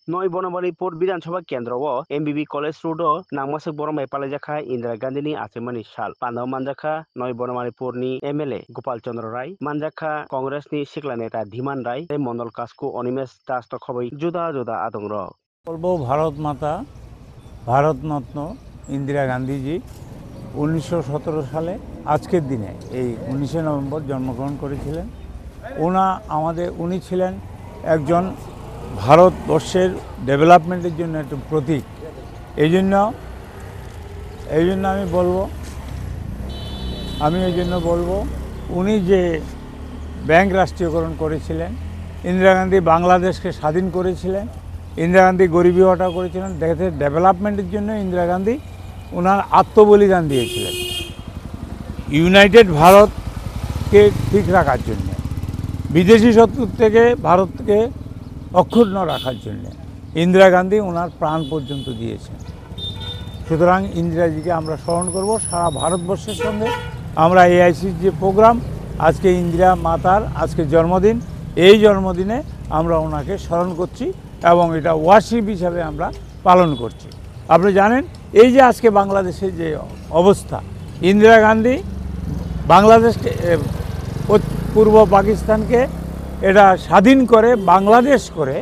নয় বনমালীপুর বিধানসভা কেন্দ্র ও এমবিবি কলেজ রোড ও নাংমাসক বরমাই পালাইজাখা ইন্দিরা গান্ধীनि आसिमानि साल पान्दाव मानजाखा नय बनमालीपुरनि एमएलए गोपाल चंद्र राय मानजाखा कांग्रेसनि सिख्ला नेता धीमान राय मंडल कास्कु अनिमेष दास खबै जुदा जुदा आदं र বলবো ভারত মাতা ভারতরত্ন ইন্দিরা গান্ধীজি 1917 সালে আজকের দিনে এই 19শে নভেম্বর জন্মগ্রহণ করেছিলেন। উনি ছিলেন একজন ভারতবর্ষের ডেভেলপমেন্টের জন্য একটা প্রতীক। এই জন্য আমি বলবো উনি যে ব্যাংক রাষ্ট্রীয়করণ করেছিলেন, ইন্দিরা গান্ধী বাংলাদেশকে স্বাধীন করেছিলেন, ইন্দিরা গান্ধী গরিবী হটাও করেছিলেন, দেশের ডেভেলপমেন্টের জন্য ইন্দিরা গান্ধী ওনার আত্মবলিদান দিয়েছিলেন। ইউনাইটেড ভারতকে ঠিক রাখার জন্য, বিদেশি শত্রুর থেকে ভারতকে অক্ষুণ্ণ রাখার জন্য ইন্দিরা গান্ধী ওনার প্রাণ পর্যন্ত দিয়েছেন। সুতরাং ইন্দিরাজিকে আমরা স্মরণ করব। সারা ভারতবর্ষের সঙ্গে আমরা এআইসির যে প্রোগ্রাম, আজকে ইন্দিরা মাতার আজকে জন্মদিন, এই জন্মদিনে আমরা ওনাকে স্মরণ করছি এবং এটা ওয়ার্শিপ হিসাবে আমরা পালন করছি। আপনি জানেন এই যে আজকে বাংলাদেশের যে অবস্থা, ইন্দিরা গান্ধী বাংলাদেশকে পূর্ব পাকিস্তানকে এটা স্বাধীন করে বাংলাদেশ করে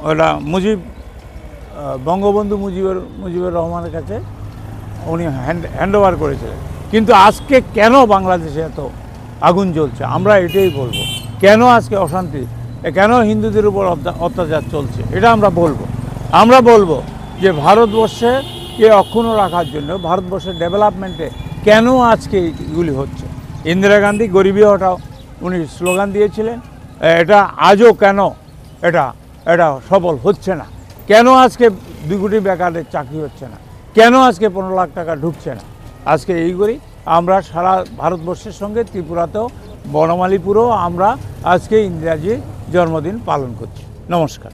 ওটা বঙ্গবন্ধু মুজিবুর রহমানের কাছে উনি হ্যান্ডওভার করেছিলেন। কিন্তু আজকে কেন বাংলাদেশে এত আগুন জ্বলছে, আমরা এটাই বলবো। কেন আজকে অশান্তি, কেন হিন্দুদের উপর অত্যাচার চলছে, এটা আমরা বলবো যে ভারতবর্ষকে অক্ষুণ্ণ রাখার জন্য, ভারতবর্ষের ডেভেলপমেন্টে কেন আজকে এগুলি হচ্ছে। ইন্দিরা গান্ধী গরিবী হটাও উনি স্লোগান দিয়েছিলেন, এটা আজও কেন এটা সফল হচ্ছে না, কেন আজকে 2 কোটি বেকারের চাকরি হচ্ছে না, কেন আজকে 15 লাখ টাকা ঢুকছে না। আজকে এই করি আমরা সারা ভারতবর্ষের সঙ্গে ত্রিপুরাতেও বনমালীপুরেও আমরা আজকে ইন্দিরাজির জন্মদিন পালন করছি। নমস্কার।